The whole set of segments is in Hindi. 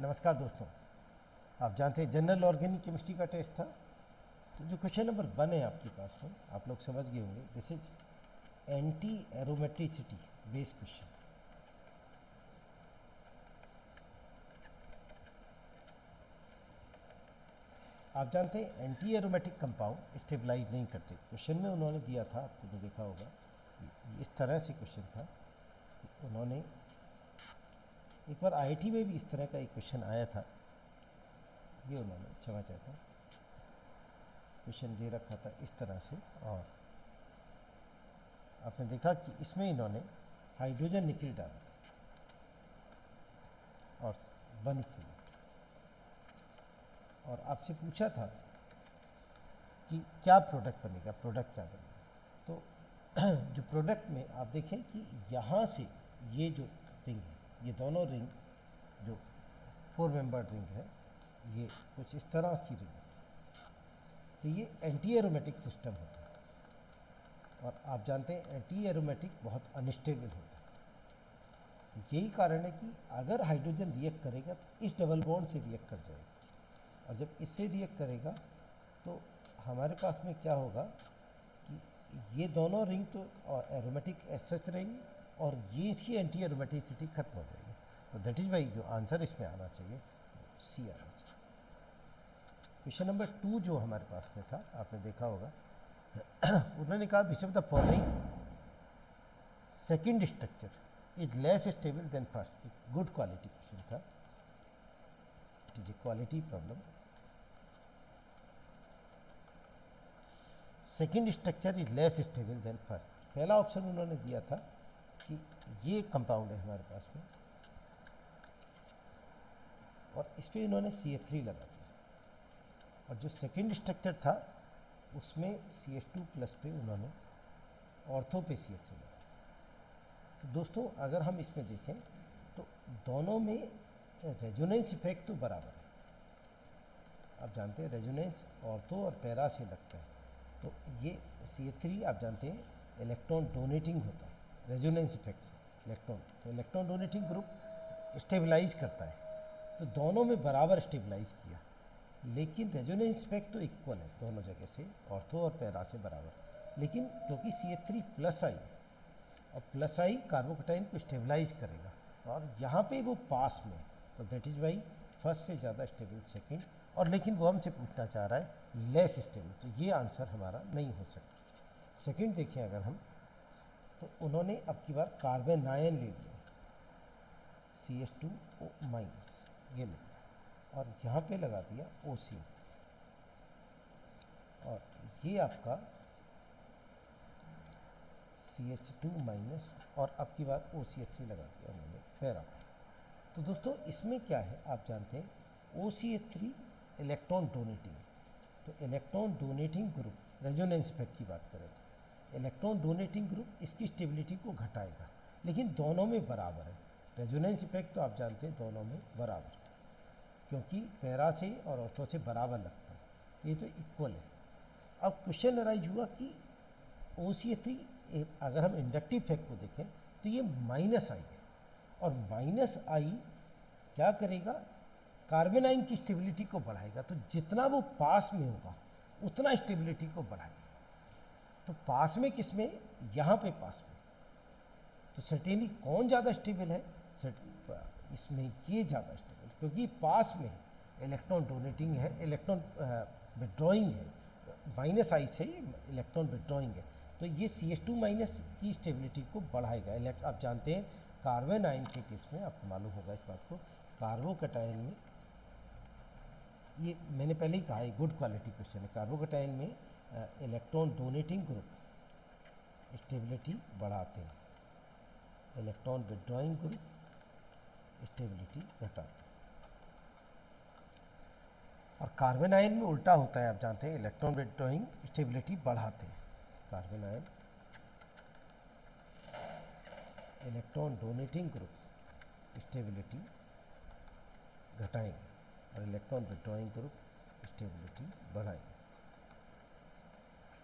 नमस्कार दोस्तों, आप जानते हैं जनरल ऑर्गेनिक केमिस्ट्री का टेस्ट था। तो जो क्वेश्चन नंबर 1 है आपके पास में, आप लोग समझ गए होंगे, this is anti aromaticity based question. आप जानते हैं एंटी एरोमेटिक कंपाउंड स्टेबलाइज नहीं करते। क्वेश्चन में उन्होंने दिया था, आपको तो देखा होगा, इस तरह से क्वेश्चन था। उन्होंने एक बार आईआईटी में भी इस तरह का एक क्वेश्चन आया था। ये उन्होंने क्षमा चाहता हूँ, क्वेश्चन दे रखा था इस तरह से, और आपने देखा कि इसमें इन्होंने हाइड्रोजन निकल डाला और बन किया, और आपसे पूछा था कि क्या प्रोडक्ट बनेगा, प्रोडक्ट क्या बनेगा। तो जो प्रोडक्ट में आप देखें कि यहाँ से ये जो रिंग है, ये दोनों रिंग जो 4 मेंबर रिंग है, ये कुछ इस तरह की रिंग है। तो ये एंटी एरोमेटिक सिस्टम होता है, और आप जानते हैं एंटी एरोमेटिक बहुत अनस्टेबल होता है। तो यही कारण है कि अगर हाइड्रोजन रिएक्ट करेगा तो इस डबल बॉन्ड से रिएक्ट कर जाएगा, और जब इससे रिएक्ट करेगा तो हमारे पास में क्या होगा कि ये दोनों रिंग तो एरोमेटिक एसच रहेंगी, और ये इसकी एंटी एरोमेटिसिटी खत्म हो जाएगी। तो दैट इज वाई जो आंसर इसमें आना चाहिए सी आना चाहिए। क्वेश्चन नंबर 2 जो हमारे पास में था, आपने देखा होगा, उन्होंने कहा विच of the following second structure is less stable then first. एक गुड क्वालिटी क्वेश्चन था, it is a quality problem. Second structure is less stable then first. पहला ऑप्शन उन्होंने दिया था कि ये कंपाउंड है हमारे पास में, और इस पर इन्होंने CH3 लगा दिया, और जो सेकंड स्ट्रक्चर था उसमें CH2 प्लस पे उन्होंने ऑर्थो पे CH3 लगा। तो दोस्तों अगर हम इसमें देखें तो दोनों में रेजोनेंस इफेक्ट तो बराबर है। आप जानते हैं रेजोनेंस ऑर्थो और पैरा से लगता है। तो ये CH3 आप जानते हैं इलेक्ट्रॉन डोनेटिंग होता है रेजोनेंस इफेक्ट से इलेक्ट्रॉन, तो इलेक्ट्रॉन डोनेटिंग ग्रुप स्टेबलाइज करता है। तो दोनों में बराबर स्टेबलाइज किया, लेकिन रेजोनेंस इफेक्ट तो इक्वल है दोनों जगह से, ऑर्थो और पैरा से बराबर। लेकिन क्योंकि CH3 प्लस आई, और प्लस आई कार्बोकेटाइन को स्टेबलाइज करेगा, और यहाँ पे वो पास में, तो दैट इज वाई फर्स्ट से ज़्यादा स्टेबल सेकंड, और लेकिन वो हमसे पूछना चाह रहा है लेस स्टेबल, तो ये आंसर हमारा नहीं हो सकता। सेकंड देखें अगर हम, तो उन्होंने अब की बार कार्बन आयन ले लिया CH2O-, ये ले लिया, और यहाँ पे लगा दिया OC, और ये आपका CH2-, और अब की बार OCH3 लगा दिया उन्होंने फेरा। तो दोस्तों इसमें क्या है, आप जानते हैं OCH3 इलेक्ट्रॉन डोनेटिंग, तो electron donating group resonance effect की बात करें तो इलेक्ट्रॉन डोनेटिंग ग्रुप इसकी स्टेबिलिटी को घटाएगा, लेकिन दोनों में बराबर है। रेजोनेंस इफेक्ट तो आप जानते हैं दोनों में बराबर, क्योंकि पैरा से और ऑर्थो से बराबर लगता है, ये तो इक्वल है। अब क्वेश्चन अराइज हुआ कि OCH3 अगर हम इंडक्टिव इफेक्ट को देखें तो ये माइनस आई है, और माइनस आई क्या करेगा, कार्बन आयन की स्टेबिलिटी को बढ़ाएगा। तो जितना वो पास में होगा उतना स्टेबिलिटी को बढ़ाएगा। तो पास में किस में, यहाँ पे पास में, तो सर्टेनली कौन ज़्यादा स्टेबल है, इसमें ये ज़्यादा स्टेबल, क्योंकि पास में इलेक्ट्रॉन डोनेटिंग है, इलेक्ट्रॉन विड्रॉइंग है, माइनस आई से इलेक्ट्रॉन विड्रॉइंग है, तो ये CH2- की स्टेबिलिटी को बढ़ाएगा। आप जानते हैं कार्बन आयन के केस में, आपको मालूम होगा इस बात को, कार्बोकेटायन में, ये मैंने पहले ही कहा है गुड क्वालिटी क्वेश्चन है, कार्बोकेटायन में इलेक्ट्रॉन डोनेटिंग ग्रुप स्टेबिलिटी बढ़ाते हैं, इलेक्ट्रॉन विड्रॉइंग ग्रुप स्टेबिलिटी घटाते हैं, और कार्बन आयन में उल्टा होता है। आप जानते हैं इलेक्ट्रॉन विड्रॉइंग स्टेबिलिटी बढ़ाते हैं, carbon ion electron donating group stability घटाएंगे, और इलेक्ट्रॉन विड्रॉइंग ग्रुप स्टेबिलिटी बढ़ाएंगे।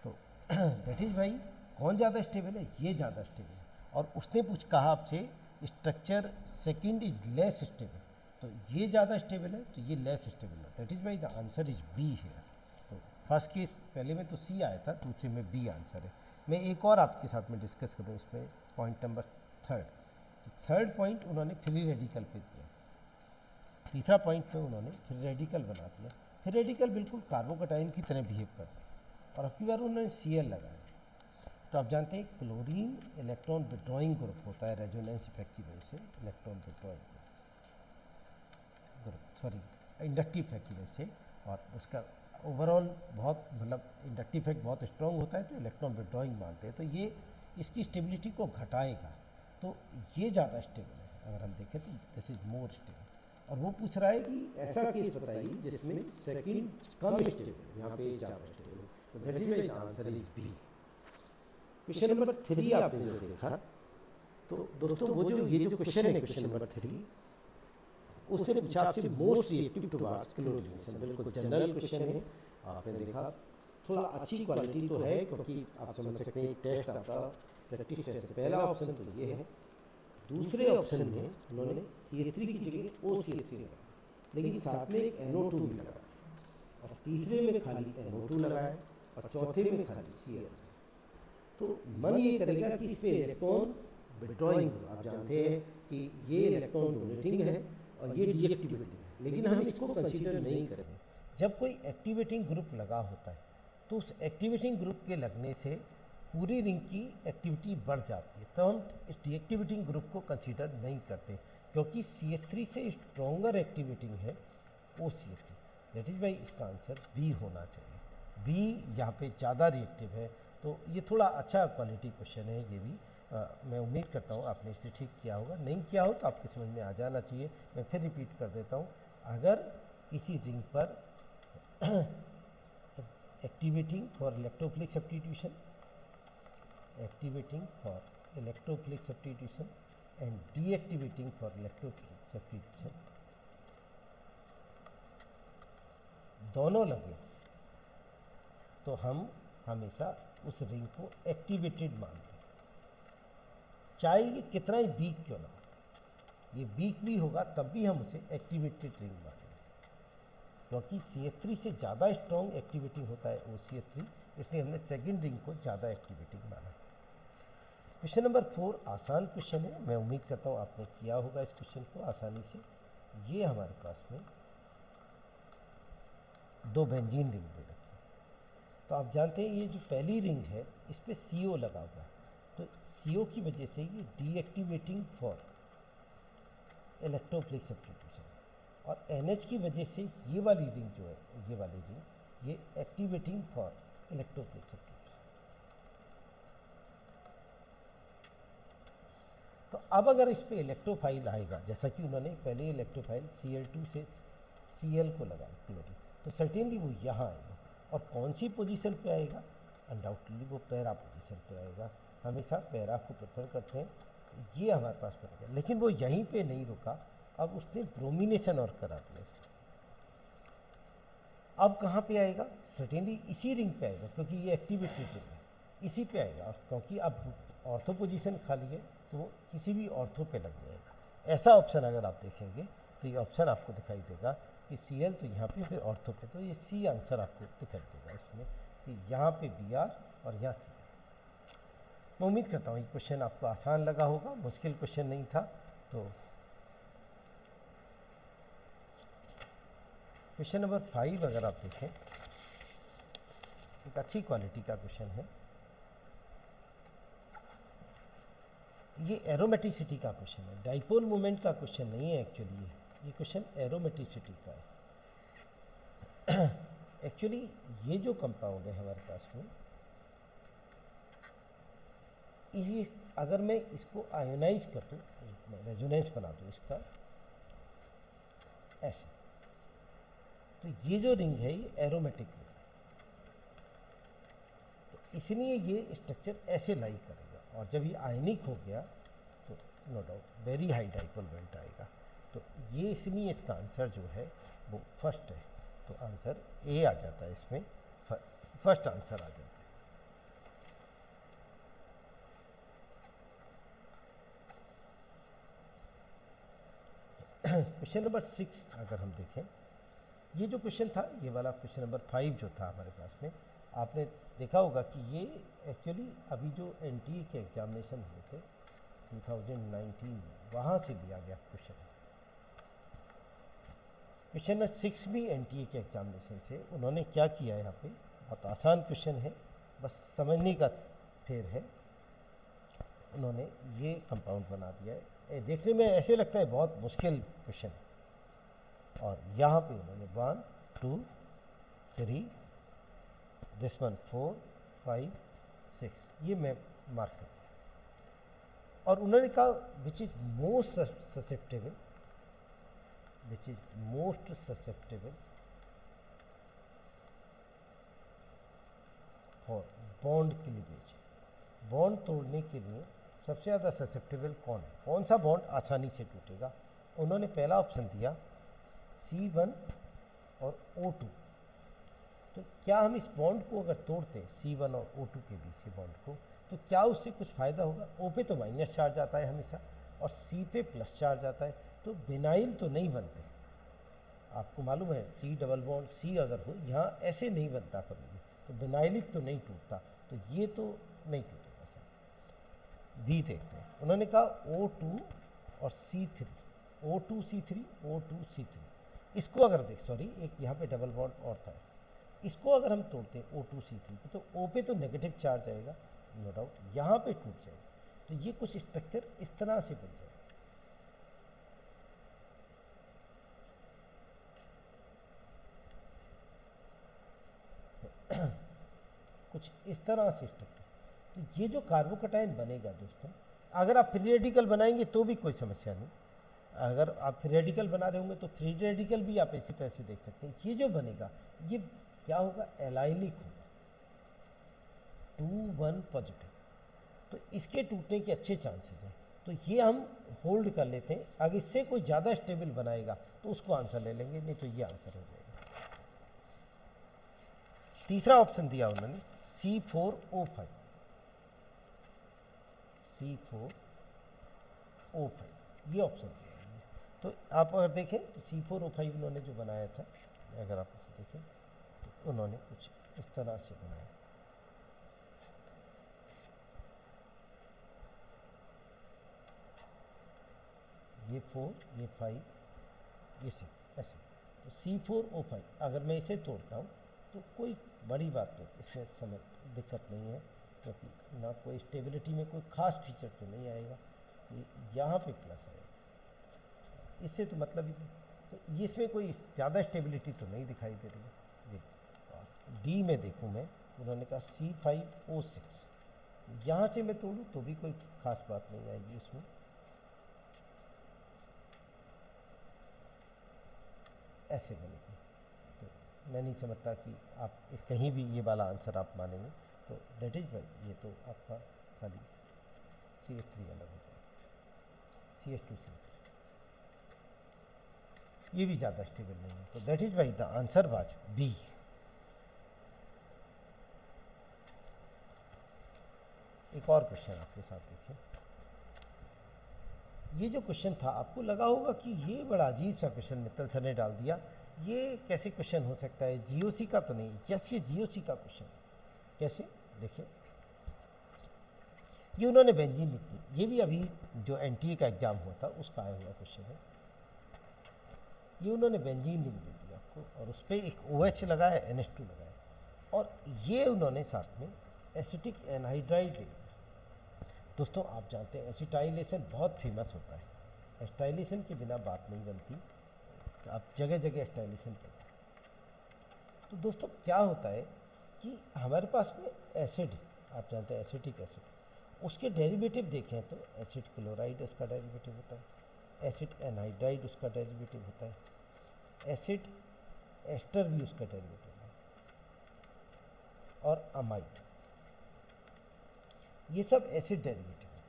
तो दैट इज वाई कौन ज़्यादा स्टेबल है, ये ज़्यादा स्टेबल है। और उसने कहा आपसे structure second is less stable, तो ये ज़्यादा स्टेबल है, तो ये लेस स्टेबल है। That is why the answer is B है। तो फर्स्ट केस पहले में तो सी आया था, दूसरे में बी आंसर है। मैं एक और आपके साथ में डिस्कस करूँ इसमें, पॉइंट नंबर थर्ड। तो थर्ड पॉइंट उन्होंने फ्री रेडिकल पे दिया, तीसरा पॉइंट पे उन्होंने फ्री रेडिकल बना दिया। फ्री रेडिकल बिल्कुल कार्बोकटाइन की तरह बिहेव करते हैं, और अब की बार उन्होंने Cl लगाया। तो आप जानते हैं क्लोरीन इलेक्ट्रॉन विड्रॉइंग ग्रुप होता है रेजोनेंस इफेक्ट की वजह से, electron withdrawing group, sorry inductive effect की वजह से, और उसका ओवरऑल बहुत मतलब इंडक्टिव इफेक्ट बहुत स्ट्रॉन्ग होता है, तो इलेक्ट्रॉन विड्रॉइंग मानते हैं। तो ये इसकी स्टेबिलिटी को घटाएगा, तो ये ज़्यादा स्टेबल है। अगर हम देखें तो दिस इज मोर स्टेबल। और वो पूछ रहा है कि ऐसा केस बताइए जिसमें सेकंड कम स्टेबल, यहाँ पे ज़्यादा स्टेबल। तो that is my answer is B. Question number 3 आपने जो देखा, तो दोस्तों वो जो ये जो क्वेश्चन है, क्वेश्चन नंबर 3, उसने पूछा आपसे मोस्ट रिएक्टिव टुवर्ड्स क्लोरीनेशन। बिल्कुल जनरल क्वेश्चन है, आपने देखा थोड़ा अच्छी क्वालिटी तो है, क्योंकि आप समझ सकते हैं टेस्ट आपका प्रैक्टिस टेस्ट। पहला ऑप्शन तो ये है, दूसरे ऑप्शन में उन्होंने CH3 की जगह OCH3 लगाया, लेकिन साथ में एक NO2 भी लगाया, और तीसरे में खाली NO2 लगाया, और चौथे में खाली Cl। तो मन ये करेगा कि इस पे इलेक्ट्रॉन विड्रॉइंग, आप जानते हैं कि ये इलेक्ट्रॉन डोनेटिंग है और ये डीएक्टिवेटिंग है, लेकिन हम इसको कंसीडर नहीं करेंगे। जब कोई एक्टिवेटिंग ग्रुप लगा होता है, तो उस एक्टिवेटिंग ग्रुप के लगने से पूरी रिंग की एक्टिविटी बढ़ जाती है, तो हम इस डीएक्टिवेटिंग ग्रुप को कंसीडर नहीं करते, क्योंकि CH3 से स्ट्रॉन्गर एक्टिवेटिंग है OCH3। दैट इज वाई इसका आंसर बी होना चाहिए। बी यहाँ पे ज़्यादा रिएक्टिव है। तो ये थोड़ा अच्छा क्वालिटी क्वेश्चन है, ये भी मैं उम्मीद करता हूँ आपने इसे ठीक किया होगा। नहीं किया हो तो आपके समझ में आ जाना चाहिए। मैं फिर रिपीट कर देता हूँ, अगर किसी रिंग पर activating for electrophilic substitution, activating for electrophilic substitution and deactivating for electrophilic substitution, दोनों लगे, तो हम हमेशा उस रिंग को एक्टिवेटेड मानते हैं, चाहे ये कितना ही वीक क्यों ना हो। ये वीक भी होगा तब भी हम उसे एक्टिवेटेड रिंग मानेंगे, क्योंकि CH3 से ज़्यादा स्ट्रॉन्ग एक्टिवेटिंग होता है OCH3, इसलिए हमने सेकेंड रिंग को ज़्यादा एक्टिवेटिंग माना। क्वेश्चन नंबर 4 आसान क्वेश्चन है, मैं उम्मीद करता हूँ आपने किया होगा इस क्वेश्चन को आसानी से। ये हमारे पास में दो बेंजीन रिंग दे रखी है, तो आप जानते हैं ये जो पहली रिंग है इस पर CO लगा हुआ है, तो CO की वजह से ये डीएक्टिवेटिंग फॉर इलेक्ट्रोफिलिक सब्स्टिट्यूशन, और NH की वजह से ये वाली रिंग जो है, ये वाली रिंग, ये एक्टिवेटिंग फॉर इलेक्ट्रोफिलिक सब्स्टिट्यूशन। तो अब अगर इस पे इलेक्ट्रोफाइल आएगा, जैसा कि उन्होंने पहले इलेक्ट्रोफाइल Cl2 से Cl को लगाया क्लोरीन, तो सर्टेनली वो यहाँ आएगा, और कौन सी पोजीशन पे आएगा, अनडाउटली वो पैरा पोजीशन पे आएगा। हमेशा पैरा को प्रेफर करते हैं, ये हमारे पास बन गया। लेकिन वो यहीं पे नहीं रुका, अब उसने ब्रोमिनेशन और करा दिया इसका। अब कहाँ पे आएगा, सर्टेनली इसी रिंग पे आएगा, क्योंकि ये एक्टिवेटेड रिंग है, इसी पे आएगा, और क्योंकि अब ऑर्थो पोजीशन खाली है तो वो किसी भी ऑर्थो पे लग जाएगा। ऐसा ऑप्शन अगर आप देखेंगे तो ये ऑप्शन आपको दिखाई देगा कि Cl तो यहाँ पे, फिर ऑर्थो पे, तो ये C आंसर आपको दिखाई देगा इसमें, कि यहाँ पे Br और यहाँ Cl। मैं उम्मीद करता हूँ ये क्वेश्चन आपको आसान लगा होगा, मुश्किल क्वेश्चन नहीं था। तो क्वेश्चन नंबर 5 अगर आप देखें, एक अच्छी क्वालिटी का क्वेश्चन है। ये एरोमेटिसिटी का क्वेश्चन है, डाइपोल मोमेंट का क्वेश्चन नहीं है एक्चुअली। ये क्वेश्चन एरोमेटिसिटी का है। एक्चुअली ये जो कंपाउंड है हमारे पास में, ये अगर मैं इसको आयोनाइज कर दूँ, रेजोनेंस बना दूँ इसका ऐसे, तो ये जो रिंग है ये एरोमेटिक रिंग है, तो इसलिए ये स्ट्रक्चर ऐसे लाई करेगा, और जब ये आयनिक हो गया तो no doubt very high dipole moment आएगा। तो ये इसलिए इसका आंसर जो है वो फर्स्ट है, तो आंसर ए आ जाता है इसमें, फर्स्ट आंसर आ जाता है। क्वेश्चन नंबर 6 अगर हम देखें, ये जो क्वेश्चन था, ये वाला क्वेश्चन नंबर 5 जो था हमारे पास में, आपने देखा होगा कि ये एक्चुअली अभी जो एनटीए के एग्जामिनेशन हुए थे 2019 वहाँ से लिया गया क्वेश्चन है। क्वेश्चन नंबर 6 भी एनटीए के एग्जामिनेशन से उन्होंने क्या किया है, यहाँ पे बहुत आसान क्वेश्चन है, बस समझने का फेर है। उन्होंने ये कंपाउंड बना दिया है, देखने में ऐसे लगता है बहुत मुश्किल क्वेश्चन है, और यहाँ पे उन्होंने 1 2 3 दिस वन 4 5 6 ये मैं मार्क कर दिया, और उन्होंने कहा विच is most susceptible for bond cleavage. Bond तोड़ने के लिए सबसे ज़्यादा ससेप्टेबल कौन है, कौन सा बॉन्ड आसानी से टूटेगा। उन्होंने पहला ऑप्शन दिया C1 और O2। तो क्या हम इस बॉन्ड को अगर तोड़ते C1 और O2 के बीच के बॉन्ड को, तो क्या उससे कुछ फ़ायदा होगा। O पे तो माइनस चार्ज आता है हमेशा, और C पे प्लस चार्ज आता है, तो बिनाइल तो नहीं बनते। आपको मालूम है C डबल बॉन्ड C अगर हो यहाँ ऐसे नहीं बनता कभी, तो बिनाइलिक तो नहीं टूटता, तो ये तो नहीं टूटेगा सर। बी देखते हैं, उन्होंने कहा O2 और C3, O2C3 O2C3। इसको अगर देख, सॉरी एक यहाँ पे डबल बॉन्ड और था, इसको अगर हम तोड़ते हैं O2C3 पे, तो O पे तो नेगेटिव चार्ज आएगा नो डाउट, यहाँ पे टूट जाएगा, तो ये कुछ स्ट्रक्चर इस तरह से बन जाएगा। कुछ इस तरह से स्ट्रक्चर, तो ये जो कार्बोकटायन बनेगा दोस्तों, अगर आप फ्री रेडिकल बनाएंगे तो भी कोई समस्या नहीं, अगर आप फ्री रेडिकल बना रहे होंगे तो फ्री रेडिकल भी आप इसी तरह से देख सकते हैं। ये जो बनेगा ये क्या होगा, एलाइलिक होगा, 2 1 पॉजिटिव, तो इसके टूटने के अच्छे चांसेस हैं। तो ये हम होल्ड कर लेते हैं, अगर इससे कोई ज़्यादा स्टेबल बनाएगा तो उसको आंसर ले लेंगे, नहीं तो ये आंसर हो जाएगा। तीसरा ऑप्शन दिया उन्होंने C4O5, C4O5 ये ऑप्शन दिया। तो आप अगर देखें तो C4O5 उन्होंने जो बनाया था, अगर आप इसे देखें तो उन्होंने कुछ इस तरह से बनाया, ये 4 ये 5 ये 6 ऐसे। तो C4O5 अगर मैं इसे तोड़ता हूँ तो कोई बड़ी बात नहीं, इसमें समझ दिक्कत नहीं है, क्योंकि ना कोई स्टेबिलिटी में कोई ख़ास फीचर तो नहीं आएगा, यहाँ पे प्लस आएगा, इससे तो मतलब ही नहीं। तो इसमें कोई ज़्यादा स्टेबिलिटी तो नहीं दिखाई दे रही है। ये और डी में देखूँ मैं, उन्होंने कहा C5O6, यहाँ से मैं तोड़ूँ तो भी कोई ख़ास बात नहीं आएगी इसमें, ऐसे बनेगी। तो मैं नहीं समझता कि आप कहीं भी ये वाला आंसर आप मानेंगे, तो दैट इज भाई ये तो आपका खाली CH3 अलग हो जाएगा, CH2CH3 ये भी ज़्यादा स्टेबल नहीं है, तो दैट इज भाई द आंसर वाज बी। एक और क्वेश्चन आपके साथ देखें, ये जो क्वेश्चन था आपको लगा होगा कि ये बड़ा अजीब सा क्वेश्चन मित्तल सर ने डाल दिया, ये कैसे क्वेश्चन हो सकता है, जीओसी का तो नहीं। यस, ये जीओसी का क्वेश्चन है। कैसे, देखिए ये उन्होंने बेंजीन लिख दी, ये भी अभी जो एनटीए का एग्जाम हुआ था उसका आया हुआ क्वेश्चन है। ये उन्होंने बेंजीन लिख दे दिया आपको, और उस पर एक OH लगाया, NH2 लगाया, और ये उन्होंने साथ में एसिटिक एनहाइड्राइड ले लिया। दोस्तों आप जानते हैं एसिटाइलेशन बहुत फेमस होता है, एस्टाइलेशन के बिना बात नहीं बनती, तो आप जगह जगह एस्टाइलेशन करें। तो दोस्तों क्या होता है कि हमारे पास में एसिड, आप जानते हैं एसिटिक एसिड, उसके डेरिवेटिव देखें तो एसिड क्लोराइड उसका डेरिवेटिव होता है, एसिड एनहाइड्राइड उसका डेरिवेटिव होता है, एसिड एस्टर भी उसका डेरिवेटिव है, और अमाइड, ये सब एसिड डेरिवेटिव है।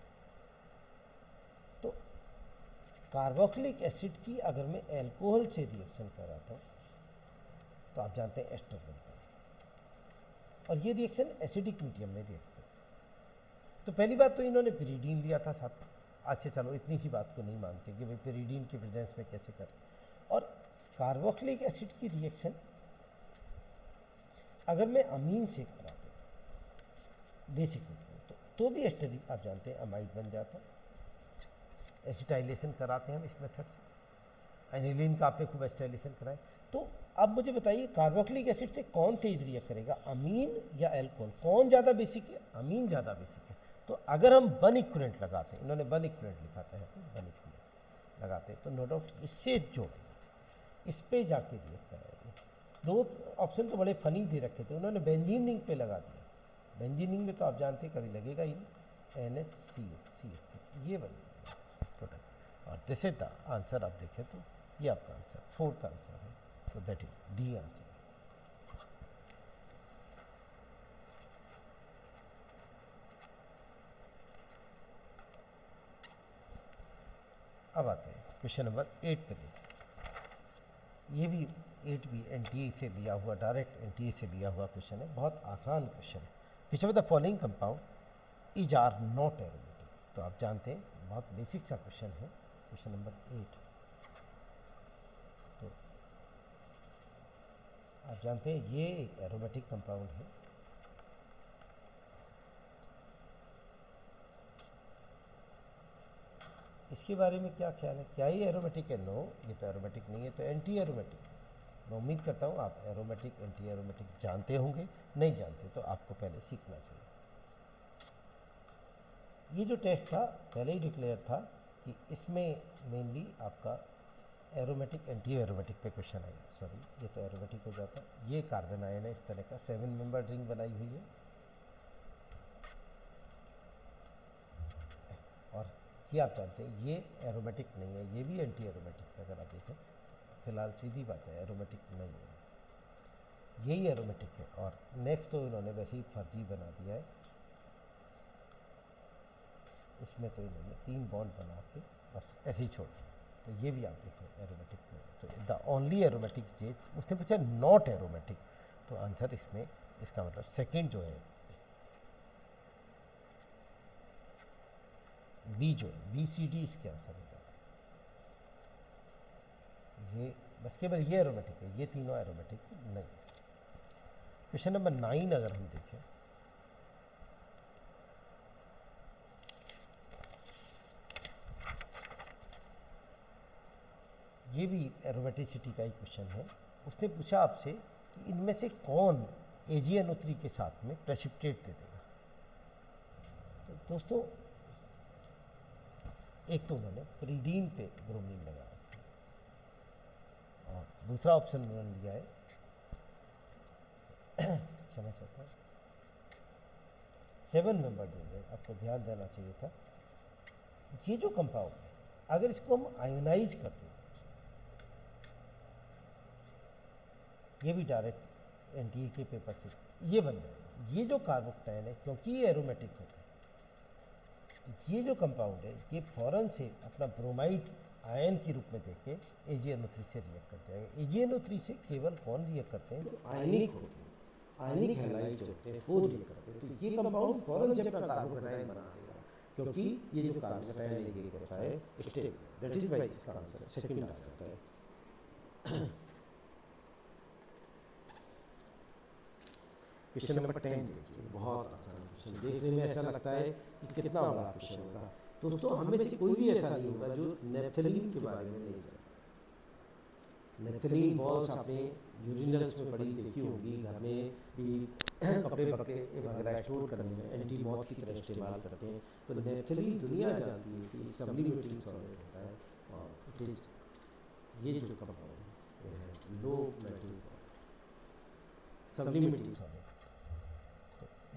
तो कार्बोक्सिलिक एसिड की अगर मैं अल्कोहल से रिएक्शन कराता हूँ तो आप जानते हैं एस्टर बनता है, और ये रिएक्शन एसिडिक मीडियम में रिएक्ट करता है। तो पहली बात तो इन्होंने पिरीडीन लिया था साथ, अच्छा चलो इतनी सी बात को नहीं मानते कि भाई पेरिडीन के प्रेजेंस में कैसे करें। और कार्बोक्सिलिक एसिड की रिएक्शन अगर मैं अमीन से करा देता बेसिकली तो भी एस्टरी आप जानते हैं अमाइड बन जाता। एसिटाइलेशन कराते हैं हम इस मेथड से। एनिलीन का आपने खूब एसिटाइलेशन कराए। तो अब मुझे बताइए कार्बोक्सिलिक एसिड से कौन तेज रिएक्ट करेगा, अमीन या एल्कोहल? कौन ज़्यादा बेसिक है? अमीन ज़्यादा बेसिक है। तो अगर हम वन इक्विवेलेंट लगाते हैं, इन्होंने वन इक्विवेलेंट लिखा था वन इक्विवेलेंट लगाते हैं तो नो डाउट इससे जोड़ेंगे, इस पे जाके रिएक्ट कराएंगे। दो ऑप्शन तो बड़े फनी दे रखे थे उन्होंने, बेंजीनिंग पे लगा दिया। बेंजीनिंग में तो आप जानते हैं कभी लगेगा ही नहीं, NHCO ये बन प्रोडक्ट। और दिस इज द आंसर। आप देखें तो ये आपका आंसर, फोर्थ आंसर है। तो दैट इज डी आंसर। अब आते हैं क्वेश्चन नंबर 8 पे देखिए। ये भी 8 भी NTA से लिया हुआ, डायरेक्ट NTA से लिया हुआ क्वेश्चन है। बहुत आसान क्वेश्चन है। Which of the following compound is or not aromatic? तो आप जानते हैं बहुत बेसिक सा क्वेश्चन है, क्वेश्चन नंबर 8। तो आप जानते हैं ये एक एरोमेटिक कंपाउंड है। इसके बारे में क्या ख्याल है? क्या ये एरोमेटिक है? नो, ये तो एरोमेटिक नहीं है, तो एंटी एरोमेटिक। मैं उम्मीद करता हूँ आप एरोमेटिक एंटी एरोमेटिक जानते होंगे। नहीं जानते तो आपको पहले सीखना चाहिए। ये जो टेस्ट था पहले ही डिक्लेयर था कि इसमें मेनली आपका एरोमेटिक एंटी एरोमेटिक पे क्वेश्चन आएगा। सॉरी, ये तो एरोमेटिक हो जाता। ये कार्बन आयन है इस तरह का, 7 मेंबर रिंग बनाई हुई है। और ये आप जानते हैं ये एरोमेटिक नहीं है, ये भी एंटी एरोमेटिक है। अगर आप देखें फिलहाल सीधी बात है, एरोमेटिक नहीं है, यही एरोमेटिक है। और नेक्स्ट तो इन्होंने वैसे ही फर्जी बना दिया है, उसमें तो इन्होंने 3 बॉन्ड बना के बस ऐसे ही छोड़ दिया। तो ये भी आप देखें एरोमेटिक नहीं है। तो द ओनली एरोमेटिक जे, उसने पूछा नॉट एरोमेटिक, तो आंसर इसमें इसका मतलब सेकंड जो है बी जो है BCD इसके आंसर हो जाता है। ये बस केवल ये एरोमेटिक है, ये तीनों एरोमेटिक नहीं। क्वेश्चन नंबर 9 अगर हम देखें, ये भी एरोमेटिसिटी का ही क्वेश्चन है। उसने पूछा आपसे कि इनमें से कौन AgNO3 के साथ में प्रेसिपिटेट दे देगा। तो दोस्तों एक तो उन्होंने पेरिडीन पे ब्रोमीन लगा रखा है, और दूसरा ऑप्शन उन्होंने लिया है क्षमा चाहता हूँ 7 मेंबर रिंग है। आपको ध्यान देना चाहिए था। ये जो कंपाउंड है अगर इसको हम आयोनाइज कर दें, ये भी डायरेक्ट NTA के पेपर से ये बन जाएगा। ये जो कार्बोक्टाइन है क्योंकि ये एरोमेटिक होता है, तो ये जो कंपाउंड है ये फ़ौरन से अपना ब्रोमाइड आयन के रूप में देके AgNO3 से रिएक्ट कर जाएगा। AgNO3 से केवल कौन रिएक्ट करते हैं? जो आयनिक होते हैं, आयनिक हैलाइड होते हैं वो रिएक्ट करते हैं। तो ये कंपाउंड फ़ौरन से अपना कार्बोक्टाइन बना देगा, क्योंकि ये जो कार्बोक्टाइन एक ऐसा है स्टेबल। दैट इज वाई इसका आंसर सेकंड आ जाता है। क्वेश्चन नंबर 10 देखिए, बहुत आसान क्वेश्चन। देखने में ऐसा लगता है कि कितना बड़ा क्वेश्चन होगा। दोस्तों हम में से कोई भी ऐसा नहीं होगा जो नेफ्थलीन के बारे में नहीं जानता। नेफ्थलीन बॉल्स आपने यूरिनल्स में पड़ी देखी होंगी, घर में भी कपड़े वगैरह स्टोर करने में एंटी मॉथ की तरह इस्तेमाल करते हैं। तो नेफ्थलीन दुनिया जानती है कि सब्लिमेटिंग सॉल्वेंट होता है, और इट इज ये जो कंपाउंड है लो मेल्टिंग सब्लिमेटिंग सॉल्वेंट।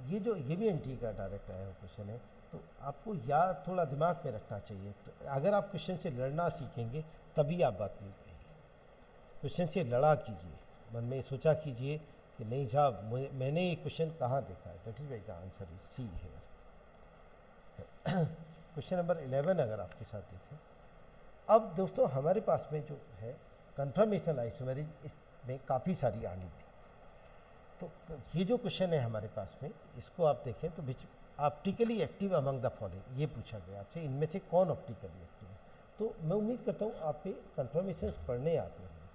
ये भी NTA का डायरेक्ट आया हुआ क्वेश्चन है। तो आपको याद थोड़ा दिमाग में रखना चाहिए। तो अगर आप क्वेश्चन से लड़ना सीखेंगे तभी आप बात नहीं कहेंगे। क्वेश्चन से लड़ा कीजिए, मन में सोचा कीजिए कि नहीं साहब मैंने ये क्वेश्चन कहाँ देखा है। That is why the answer is C है। क्वेश्चन नंबर 11 अगर आपके साथ देखें, अब दोस्तों हमारे पास में जो है कन्फर्मेशन आइसोमेरिज, इसमें काफ़ी सारी आनी थी। तो ये जो क्वेश्चन है हमारे पास में, इसको आप देखें तो optically active among the following, ये पूछा गया आपसे, इनमें से कौन ऑप्टिकली एक्टिव है। तो मैं उम्मीद करता हूँ आप पे कन्फर्मेशंस पढ़ने आते हैं,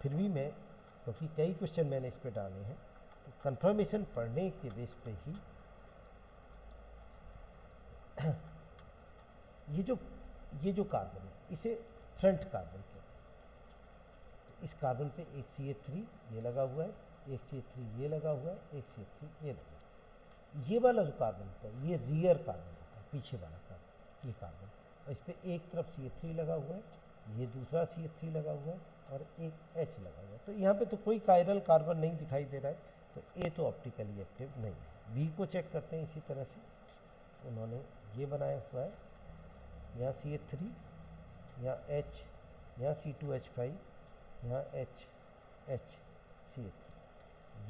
फिर भी मैं, क्योंकि कई क्वेश्चन मैंने इस पे डाले हैं, तो कन्फर्मेशन पढ़ने के बेस पे ही ये जो कार्बन है इसे फ्रंट कार्बन कहते हैं। तो इस कार्बन पे एक CH3 ये लगा हुआ है, एक CH3 ये लगा हुआ है, एक CH3 ये लगा हुआ है। ये वाला जो कार्बन होता है ये रियर कार्बन होता है, पीछे वाला कार्बन, ये कार्बन, और इस पर एक तरफ CH3 लगा हुआ है, ये दूसरा CH3 लगा हुआ है और एक H लगा हुआ है। तो यहाँ पे तो कोई कायरल कार्बन नहीं दिखाई दे रहा है, तो ए तो ऑप्टिकली एक्टिव नहीं है। बी को चेक करते हैं इसी तरह से, उन्होंने ये बनाया हुआ है, यहाँ CH3, यहाँ H, यहाँ C2H5, यहाँ H CH3,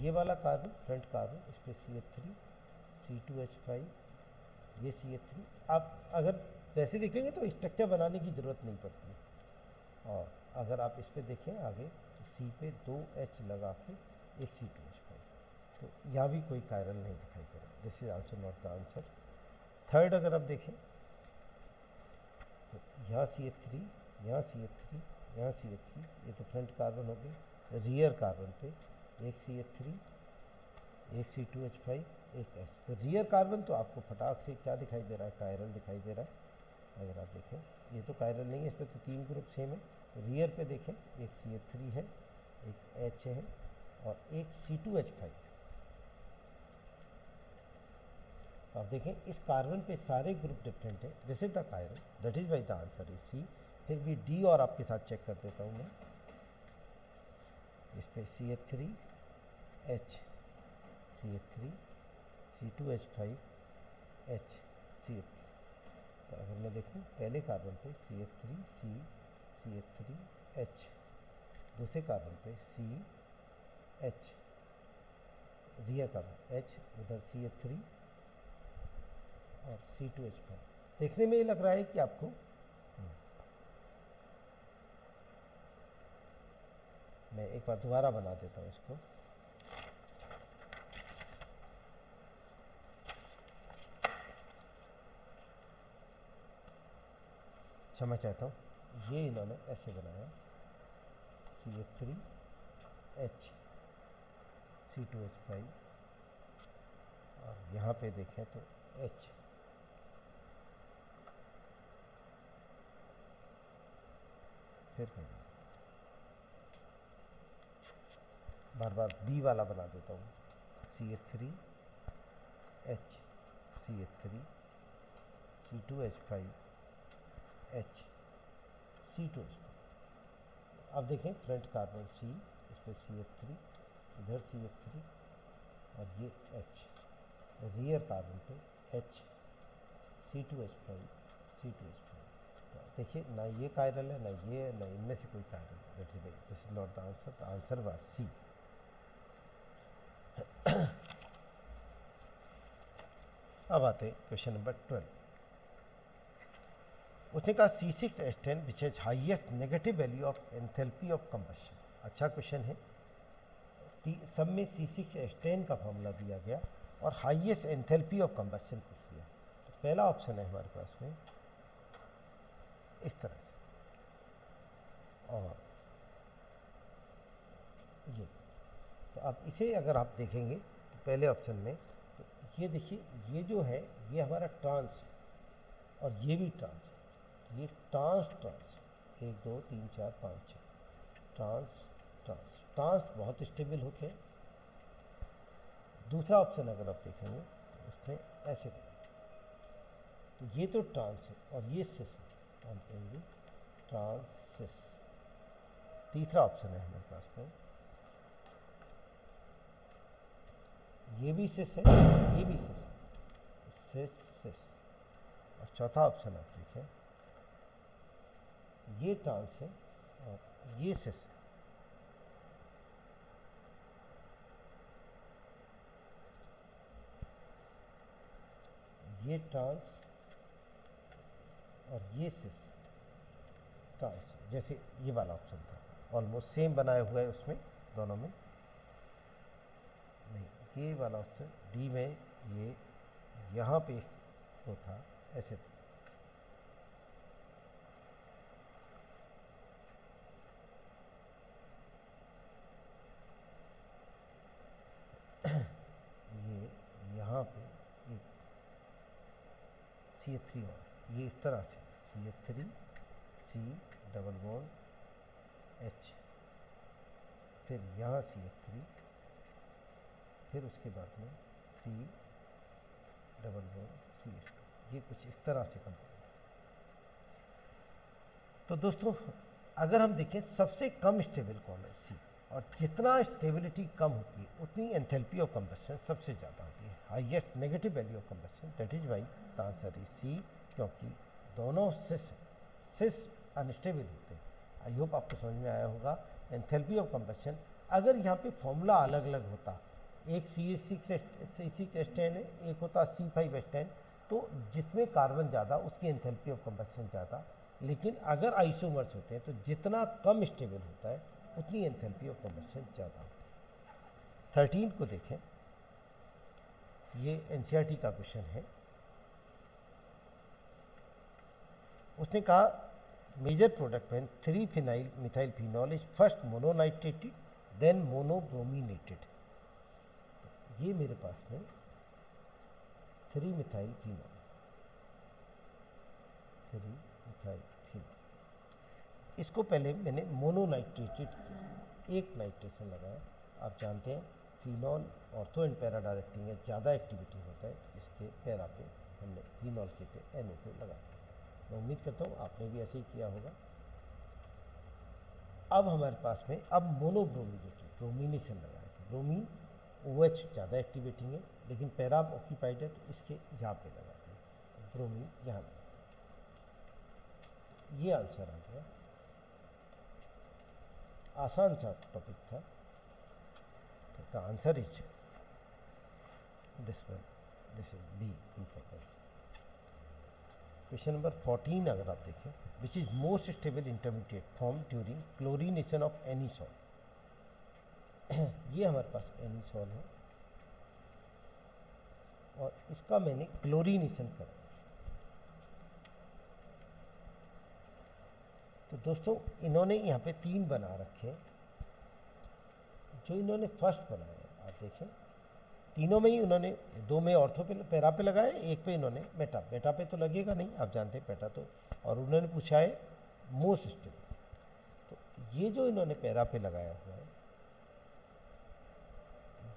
ये वाला कार्बन फ्रंट कार्बन, इस पर CH3, C2H5, ये CH3। आप अगर वैसे देखेंगे तो स्ट्रक्चर बनाने की ज़रूरत नहीं पड़ती है, और अगर आप इस पर देखें आगे तो C पे 2 H लगा के एक C2H5, तो यहाँ भी कोई कायरल नहीं दिखाई दे रहा। This is also not the answer. Third अगर आप देखें तो यहाँ CH3, यहाँ CH3, यहाँ CH3, ये तो फ्रंट कार्बन हो गए। रियर कार्बन पे एक CH3, एक C2H5, एक H। तो रियर कार्बन तो आपको फटाक से क्या दिखाई दे रहा है, कायरल दिखाई दे रहा है। अगर आप देखें ये तो कायरल नहीं है, इस पर तो 3 ग्रुप सेम है। रियर पे देखें एक CH3 है, एक H है और एक C2H5। तो आप देखें इस कार्बन पे सारे ग्रुप डिफरेंट है, this is the chiral, that is why the answer is C. फिर भी डी और आपके साथ चेक कर देता हूँ मैं, इस पे CH3 H CH3 C2H5 H CH3। तो अगर मैं देखूँ पहले कार्बन पे CH3 C CH3 H, दूसरे कार्बन पे C H, rear carbon H, उधर CH3 और C2H5। देखने में ये लग रहा है कि आपको मैं एक बार दोबारा बना देता हूँ इसको। क्षमा चाहता हूँ, ये इन्होंने ऐसे बनाया, CH3 H C2H5 और यहाँ पे देखें तो H, फिर बार बार बी वाला बना देता हूँ, CH3 H CH3 C2H5 H C2H5। अब देखें फ्रंट कार्बन C, इस पर CH3, इधर CH3 और ये H, रियर कार्बन पे H C2H5 C2H5। तो देखिए ना ये कायरल है, ना ये है, ना इनमें से कोई कायरल है। This is not the answer, the answer was C. अब आते क्वेश्चन नंबर 12। उसने कहा C6H10 which has highest negative value of enthalpy of combustion. अच्छा क्वेश्चन है, सब में C6H10 का फॉर्मूला दिया गया और हाईएस्ट एंथैल्पी ऑफ कंबशन पूछ लिया। तो पहला ऑप्शन है हमारे पास में इस तरह से, और ये, तो अब इसे अगर आप देखेंगे तो पहले ऑप्शन में तो ये देखिए, ये जो है ये हमारा ट्रांस और ये भी ट्रांस है, ये ट्रांस 1 2 3 4 5 6 ट्रांस ट्रांस ट्रांस बहुत स्टेबल होते हैं। दूसरा ऑप्शन अगर आप देखेंगे तो उसमें ऐसे, तो ये तो ट्रांस है और ये सिस है, हम कहेंगे ट्रांस सिस। तीसरा ऑप्शन है हमारे पास में, ये भी सिस है, ये भी सिस है, तो सिस सिस। और चौथा ऑप्शन आप देखें, ये ट्रांस है और ये सिस है, ये ट्रांस और ये सिस ट्रांस, जैसे ये वाला ऑप्शन था, ऑलमोस्ट सेम बनाया हुआ है उसमें दोनों में। नहीं, ये वाला ऑप्शन डी में ये यहाँ पे वो था ऐसे था। ये यहाँ पे एक CH3 और ये इस तरह से CH3 C double bond H, फिर यहाँ CH3, फिर उसके बाद में C डबल बॉन्ड CH2, ये कुछ इस तरह से कंपाउंड। तो दोस्तों अगर हम देखें सबसे कम स्टेबल कौन है, C, और जितना स्टेबिलिटी कम होती है उतनी एंथैल्पी ऑफ कंबस्शन सबसे ज़्यादा होती है, highest negative value of combustion, that is why the answer is C, क्योंकि दोनों सिस अनस्टेबल होते हैं। आई होप आपको समझ में आया होगा। एंथैल्पी ऑफ कंबस्शन, अगर यहाँ पे फॉर्मूला अलग अलग होता, एक CH6H10 है, एक होता C5H10, तो जिसमें कार्बन ज़्यादा उसकी एंथैल्पी ऑफ कंबस्शन ज़्यादा, लेकिन अगर आइसोमर्स होते हैं तो जितना कम स्टेबल होता है उतनी एंथैल्पी ऑफ कंबस्शन ज़्यादा होती है। 13 को देखें, ये NCERT का क्वेश्चन है। उसने कहा major product when 3-phenyl methyl phenol is first mononitrated then monobrominated. ये मेरे पास में 3-methyl phenol, इसको पहले मैंने मोनोनाइट्रेटेड किया, एक नाइट्रेशन लगाया। आप जानते हैं phenol ortho and para directing है, ज़्यादा एक्टिविटी होता है, इसके पैरा पे हमने फिनॉल के पे NO पे लगा दिया। मैं उम्मीद करता हूँ आपने भी ऐसे ही किया होगा। अब हमारे पास में अब मोनोब्रोमीनेटेड ब्रोमिनेशन लगाया था, ब्रोमीन OH ज़्यादा एक्टिवेटिंग है, लेकिन पैरा ऑक्यूपाइड है तो इसके यहाँ पे लगाते हैं, तो ब्रोमीन यहाँ लगा। ये आंसर आ गया, आसान सा टॉपिक था। The answer is this one, this is B for question number 14। अगर आप देखें, which is most stable intermediate form during chlorination of any salt. ये हमारे पास एनी सॉल्ट है और इसका मैंने क्लोरीनेशन करा। तो दोस्तों इन्होंने यहाँ पे 3 बना रखे हैं, जो इन्होंने फर्स्ट बनाया है। आप देखें तीनों में ही उन्होंने 2 में ऑर्थो पे पैरा पे लगाया, एक पे इन्होंने मेटा पे तो लगेगा नहीं, आप जानते हैं पेटा तो, और उन्होंने पूछा है मोस्ट स्टेबल। तो ये जो इन्होंने पैरा पे लगाया हुआ है,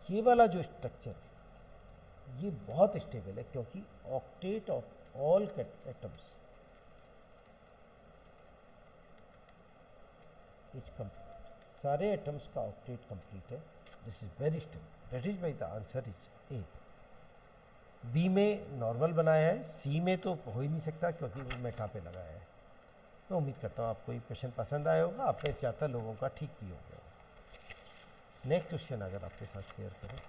ये वाला जो स्ट्रक्चर है ये बहुत स्टेबल है, क्योंकि octet of all atoms is complete, सारे एटम्स का ऑक्टेट कंप्लीट है। This is very stable, that is why the answer is A. B में नॉर्मल बनाया है, सी में तो हो ही नहीं सकता क्योंकि वो मेटा पे लगाया है। मैं उम्मीद करता हूँ आपको ये क्वेश्चन पसंद आया होगा, आपने ज़्यादा लोगों का ठीक भी हो गया। नेक्स्ट क्वेश्चन अगर आपके साथ शेयर करें,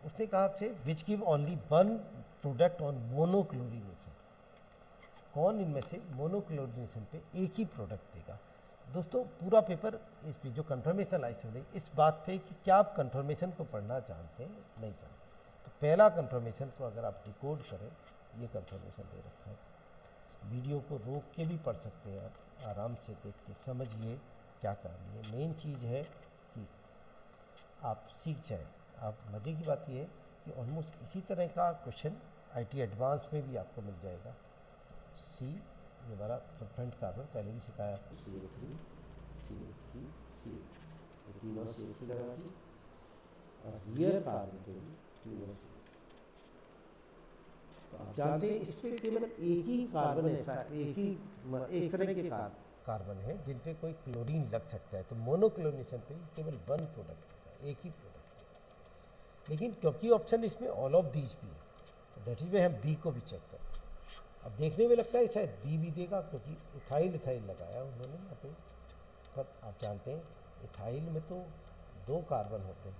उसने कहा आपसे which give only one product on monochlorination, कौन इनमें से मोनोक्लोरिनेशन पे एक ही प्रोडक्ट देगा। दोस्तों पूरा पेपर इस पे जो कन्फर्मेशन आई थी इस बात पे कि क्या आप कन्फर्मेशन को पढ़ना जानते हैं नहीं जानते। तो पहला कन्फर्मेशन को अगर आप डिकोड करें, ये कन्फर्मेशन दे रखा है, वीडियो को रोक के भी पढ़ सकते हैं, आप आराम से देख के समझिए क्या कहानी है। मेन चीज़ है कि आप सीख जाएं। आप मज़े की बात ये है कि ऑलमोस्ट इसी तरह का क्वेश्चन IT एडवांस में भी आपको मिल जाएगा। सी ये हमारा फ्रंट कार्बन पहले भी सिखाया आपको, और रियर कार्बन के भी। तो आप जानते हैं इस पे केवल एक ही कार्बन ऐसा, एक तरह के कार्बन है जिन पे कोई क्लोरीन लग सकता है। तो मोनोक्लोरिनेशन पे केवल वन प्रोडक्ट होगा, एक ही प्रोडक्ट। लेकिन क्योंकि ऑप्शन इसमें ऑल ऑफ दीज भी है, तो दैट इज वे हम बी को भी चेक करें। अब देखने में लगता है शायद बी भी देगा, क्योंकि इथाइल लगाया उन्होंने यहाँ पे, पर आप जानते हैं इथाइल में तो 2 कार्बन होते हैं,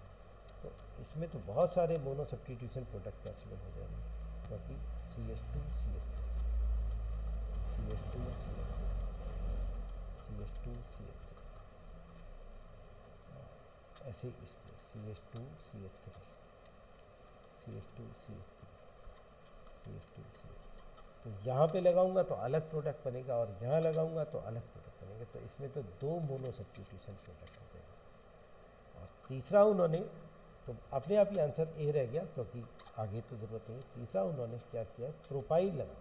तो इसमें तो बहुत सारे मोनो सब्स्टिट्यूशन प्रोडक्ट पॉसिबल हो जाएंगे, क्योंकि CH2 CH3 CH2 CH3 CH2 CH3 ऐसे इसमें CH2 CH3 CH2 CH3 CH2 CH3, तो यहाँ पे लगाऊंगा तो अलग प्रोडक्ट बनेगा और यहाँ लगाऊंगा तो अलग प्रोडक्ट बनेगा। तो इसमें तो दो मोनो सब्स्टिट्यूशन प्रोडक्ट हो जाएगा। और तीसरा उन्होंने, तो अपने आप ही आंसर ए रह गया क्योंकि आगे तो ज़रूरत नहीं। तीसरा उन्होंने क्या किया, प्रोपाइल लगा,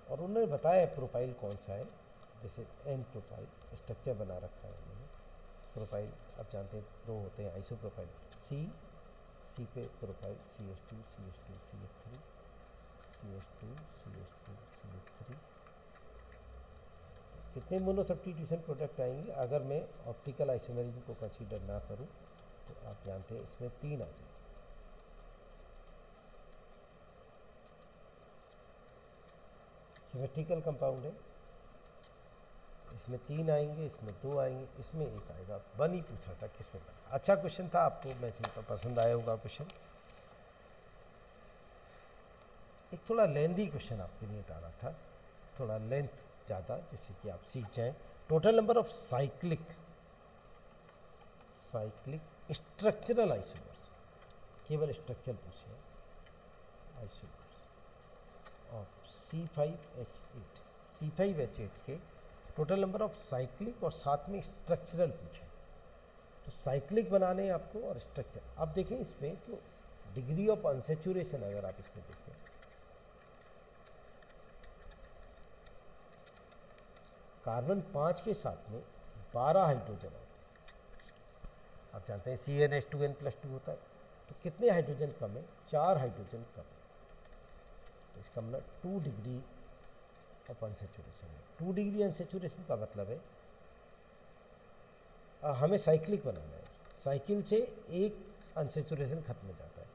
और उन्होंने बताया प्रोपाइल कौन सा है। जैसे एन प्रोपाइल स्ट्रक्चर बना रखा है उन्होंने। प्रोपाइल आप जानते हैं दो होते हैं, आइसो प्रोपाइल, सी पे propyl CH2 CH2 CH3 CH2 CH2 CH3। कितने मोनो सब्स्टिट्यूशन प्रोडक्ट आएंगे अगर मैं ऑप्टिकल आइसोमेरिज्म को कंसीडर ना करूं? तो आप जानते हैं इसमें 3 आ जाएंगे। सिमेट्रिकल कंपाउंड है, इसमें 3 आएंगे, इसमें 2 आएंगे, इसमें 1 आएगा। 1 ही पूछा था किसमें बना। अच्छा क्वेश्चन था, आपको मैसेज पर पसंद आया होगा क्वेश्चन। एक थोड़ा लेंथी क्वेश्चन आपके लिए डाला था, थोड़ा लेंथ ज़्यादा, जिससे कि आप सीख जाएं। Total number of cyclic structural isomers, केवल स्ट्रक्चर पूछे, आइसोमर्स ऑफ C5H8 के टोटल नंबर ऑफ साइक्लिक और साथ में स्ट्रक्चरल पूछे। तो साइक्लिक बनाने हैं आपको और स्ट्रक्चर। अब देखें इसमें जो डिग्री ऑफ अनसेचुरेशन, अगर आप इसमें देखें, कार्बन 5 के साथ में 12 हाइड्रोजन होते हैं। आप जानते हैं CnH2n+2 होता है, तो कितने हाइड्रोजन कम है? 4 हाइड्रोजन कम है। तो इसका मतलब 2 डिग्री ऑफ अनसेचुरेशन है। 2 डिग्री अनसेचुरेशन का मतलब है हमें साइक्लिक बनाना है। साइकिल से एक अनसेचुरेशन खत्म हो जाता है,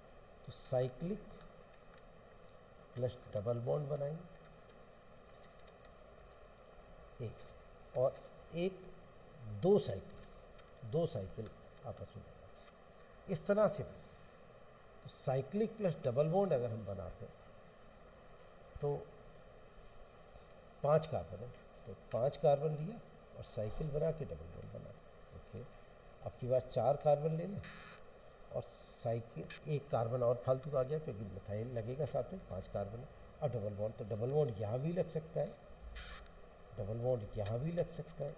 तो साइक्लिक प्लस डबल बॉन्ड बनाएंगे एक, और एक दो साइकिल आपस में बनाते इस तरह से। तो साइक्लिक प्लस डबल बॉन्ड अगर हम बनाते हैं तो 5 कार्बन है, तो 5 कार्बन लिया और साइकिल बना के डबल बॉन्ड बना। ओके, अब की बार 4 कार्बन ले लें और साइकिल, एक कार्बन और फालतू आ गया क्योंकि मिथाइल लगेगा साथ में, 5 कार्बन और डबल बॉन्ड। तो डबल बॉन्ड यहाँ भी लग सकता है, डबल बॉन्ड यहाँ भी लग सकता है,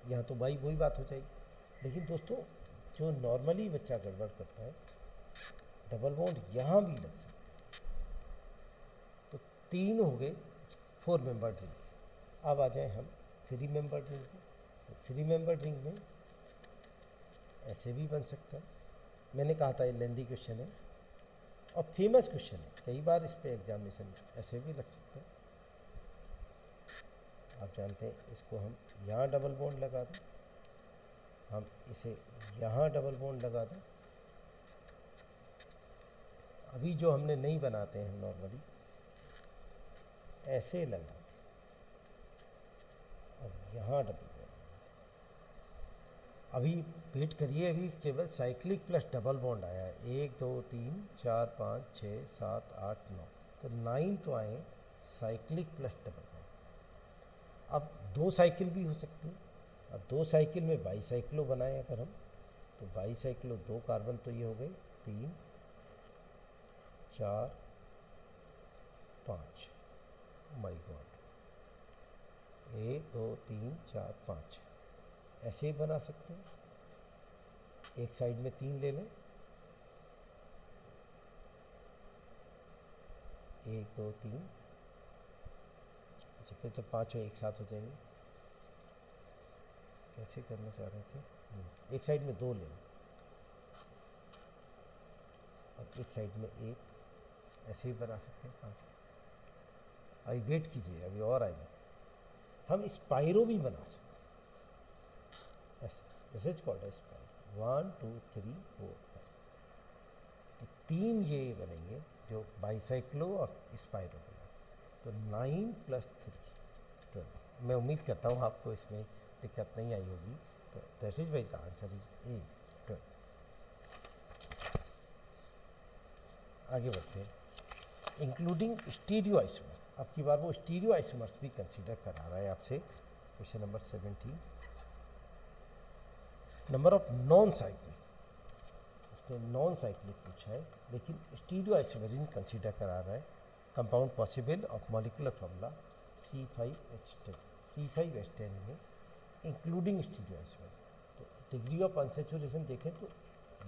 यहाँ तो भाई वही बात हो जाएगी। लेकिन दोस्तों जो नॉर्मली बच्चा गड़बड़ करता है, डबल बॉन्ड यहाँ भी लग सकता है। तो 3 हो गए 4 मेंबर रिंग। अब आ जाए हम 3 मेंबर रिंग में। तो 3 मेंबर रिंग में ऐसे भी बन सकता है। मैंने कहा था ये लेंदी क्वेश्चन है और फेमस क्वेश्चन है, कई बार इस पे एग्जामिनेशन ऐसे भी लग सकते हैं। आप जानते हैं इसको हम यहाँ डबल बॉन्ड लगा दें, हम इसे यहाँ डबल बॉन्ड लगा दें। अभी जो हमने नहीं बनाते हैं, हम नॉर्मली ऐसे लगा दें, अब यहाँ डबल बॉन्ड। अभी वेट करिए, अभी केवल साइक्लिक प्लस डबल बॉन्ड आया है। 1 2 3 4 5 6 7 8 9, तो 9 तो आए साइक्लिक प्लस डबल बॉन्ड। अब 2 साइकिल भी हो सकती है। अब 2 साइकिल में बाईसाइक्लो बनाए अगर हम, तो बाईसाइक्लो 2 कार्बन, तो ये हो गए 3 4 5। माय गॉड, 1 2 3 4 5 ऐसे ही बना सकते हैं। एक साइड में 3 ले लें, 1 2 3, अच्छा फिर तो 5 एक साथ हो जाएंगे। कैसे करना चाह रहे थे? एक साइड में 2 ले लें और एक साइड में 1, ऐसे ही बना सकते हैं 5। अभी वेट कीजिए, अभी और आएगा। हम स्पाइरो भी बना सकते हैं ऐसे, दिस इज कॉल्ड स्पाइरो। 1 2 3 4 5, तो 3 ये बनेंगे जो बाईसाइक्लो और स्पाइरो बना। तो 9 + 3 12। मैं उम्मीद करता हूँ आपको इसमें दिक्कत नहीं आई होगी। तो that is why the answer is ए 12। आगे बढ़ते हैं। इंक्लूडिंग स्टीरियो आइसोमर्स, अब की बार वो स्टीरियो आइसोमर्स भी कंसीडर करा रहा है आपसे। Question number 17। Number of non cyclic, उसने नॉन साइक्लिक पूछा है, लेकिन स्टीरियोआइसोमेरिन कंसीडर करा रहा है। Compound possible of molecular formula C5H10, C5H10 में इंक्लूडिंग स्टीरियोआइसोमेरिन। तो डिग्री ऑफ अनसेचुरेशन देखें तो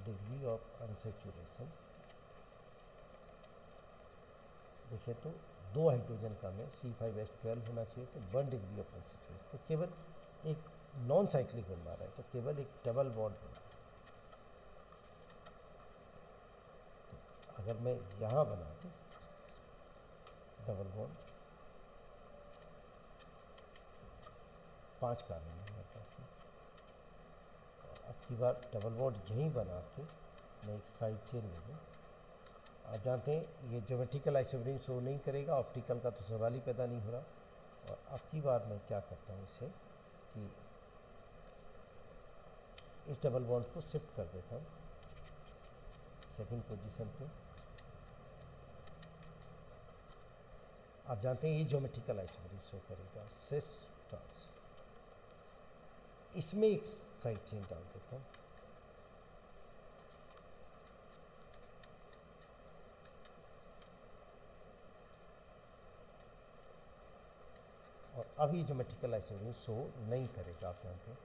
डिग्री ऑफ अनसेचुरेशन देखें तो 2 हाइड्रोजन कम है, C5H12 होना चाहिए, तो 1 डिग्री ऑफ अनसेचुरेशन। तो केवल एक नॉन साइक्लिक बन रहा है, तो केवल एक डबल बॉन्ड बना। तो अगर मैं यहाँ बना दूँ डबल बॉन्ड, 5 कार्बन है मेरे पास में, और अब की बार डबल बॉन्ड यहीं बना के मैं एक साइड चेन ले लूँ। आप जानते हैं ये ज्योमेट्रिकल आइसोमेरिन शो नहीं करेगा, ऑप्टिकल का तो सवाल ही पैदा नहीं हो रहा। और अब की बार मैं क्या करता हूँ इसे कि इस डबल बॉन्ड को शिफ्ट कर देता हूँ सेकंड पोजीशन पे। आप जानते हैं ये ज्योमेट्रिकल आइसोमेरिन शो करेगा, सिस ट्रांस। इसमें एक साइड चेन डाल देता हूँ, और अभी ज्योमेट्रिकल आइसोमेरिन शो नहीं करेगा, आप जानते हैं।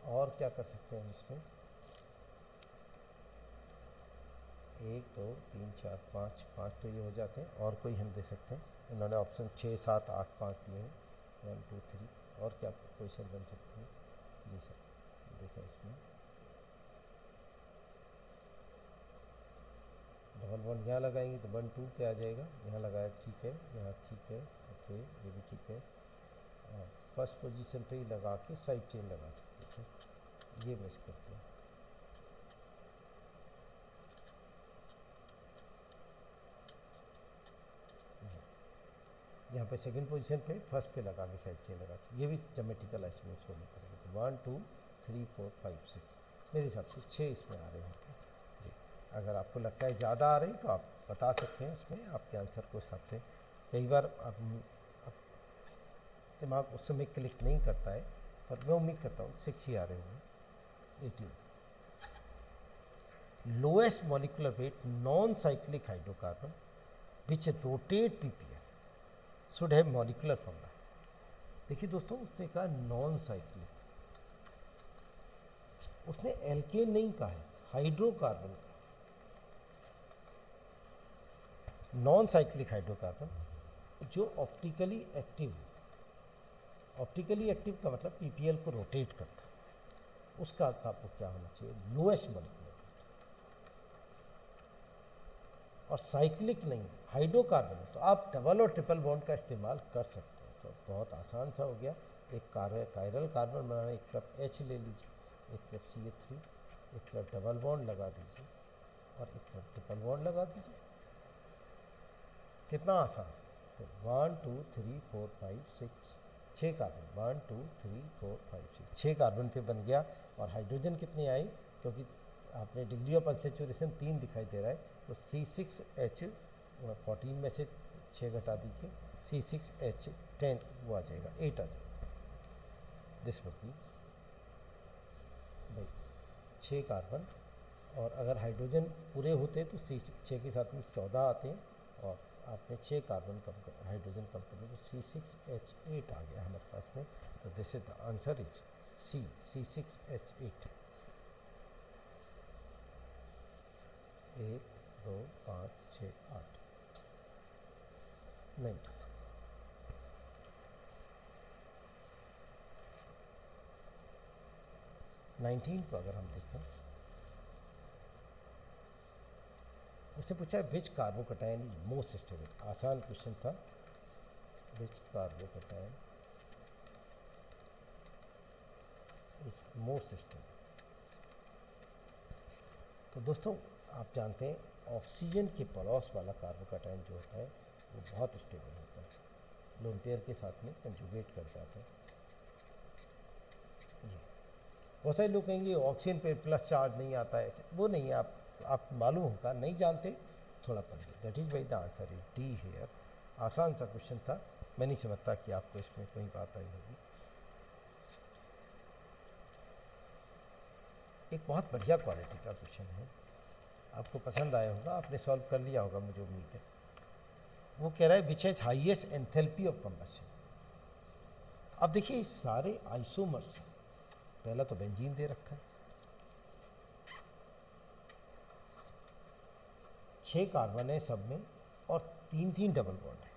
और क्या कर सकते हैं इसमें, 1 2 3 4 5, 5 तो ये हो जाते हैं, और कोई हम दे सकते हैं। इन्होंने ऑप्शन 6 7 8 5 दिए हैं, 1 2 3, और क्या पोजिशन बन सकती है? जी सर, देखें इसमें डबल बॉन्ड यहाँ लगाएंगे तो 1 2 पे आ जाएगा, यहाँ लगाया ठीक है, यहाँ ठीक है, ओके ये भी ठीक है। फर्स्ट पोजीशन पे ही लगा के साइड चेन लगा सकते थे, ये मिस करते हैं। यहाँ पे सेकंड पोजीशन पे फर्स्ट पे लगा के साइड चेन लगा सकते, ये भी ज्योमेट्रिकल आइसोमेरिन शो नहीं करेगा। तो 1 2 3 4 5 6, मेरे हिसाब से 6 इसमें आ रहे होते हैं जी। अगर आपको लगता है ज़्यादा आ रही तो आप बता सकते हैं इसमें आपके आंसर को हिसाब से। कई बार आप दिमाग उस समय क्लिक नहीं करता है, पर मैं उम्मीद करता हूँ 6 ही आ रहे होंगे। 18, lowest molecular weight non cyclic hydrocarbon which rotate PPR should have molecular formula. देखिए दोस्तों, उसने कहा नॉन साइक्लिक, उसने एल्केन नहीं कहा है, हाइड्रोकार्बन का। नॉन साइक्लिक हाइड्रोकार्बन जो ऑप्टिकली एक्टिव है, ऑप्टिकली एक्टिव का मतलब पीपीएल को रोटेट करता है, उसका आपको क्या होना चाहिए? Lowest molecular. और साइक्लिक नहीं, हाइड्रोकार्बन है, तो आप डबल और ट्रिपल बॉन्ड का इस्तेमाल कर सकते हैं। तो बहुत आसान सा हो गया। एक कायरल कार्बन बनाना, एक तरफ H ले लीजिए, एक तरफ CH3, एक तरफ डबल बॉन्ड लगा दीजिए, और एक तरफ ट्रिपल बॉन्ड लगा दीजिए। कितना आसान। तो 1 2 3 4 5 6, 6 कार्बन, 1 2 3 4 5 6, 6 कार्बन पे बन गया। और हाइड्रोजन कितने आए? क्योंकि आपने डिग्री ऑफ अनसेचुरेशन 3 दिखाई दे रहा है, तो C6H 14 में से 6 घटा दीजिए, C6H10 वो आ जाएगा, 8 आ जाएगा। दिस मस्ट बी भाई 6 कार्बन, और अगर हाइड्रोजन पूरे होते तो 6 के साथ में 14 आते हैं, और आपने 6 कार्बन कम कर, हाइड्रोजन कम कर दिया, तो C6H8 आ गया हमारे पास में। तो this is the answer is C6H8। 1 2 5 6 8 नहीं, 19 को अगर हम देखें, उससे पूछा है विच कार्बोकटायन इज मोस्ट स्टेबल। आसान क्वेश्चन था, विच कार्बोकटायन इज मोस्ट स्टेबल। तो दोस्तों, आप जानते हैं ऑक्सीजन के पड़ोस वाला कार्बोकटायन जो होता है वो बहुत स्टेबल होता है, लोन पेयर के साथ में कंजुगेट कर जाता है। ये बहुत सारे लोग कहेंगे ऑक्सीजन पे प्लस चार्ज नहीं आता है, ऐसे वो नहीं है। आप मालूम होगा, नहीं जानते थोड़ा पढ़िए। That is why the answer is D here. आसान सा क्वेश्चन था, मैं नहीं समझता कि आपको इसमें कोई बात आई होगी। एक बहुत बढ़िया क्वालिटी का क्वेश्चन है, आपको पसंद आया होगा, आपने सॉल्व कर लिया होगा मुझे उम्मीद है। वो कह रहा है विच has highest enthalpy of combustion. अब देखिए इस सारे आइसोमर्स, पहला तो बेंजीन दे रखा है, 6 कार्बन है सब में और 3 डबल बॉन्ड है,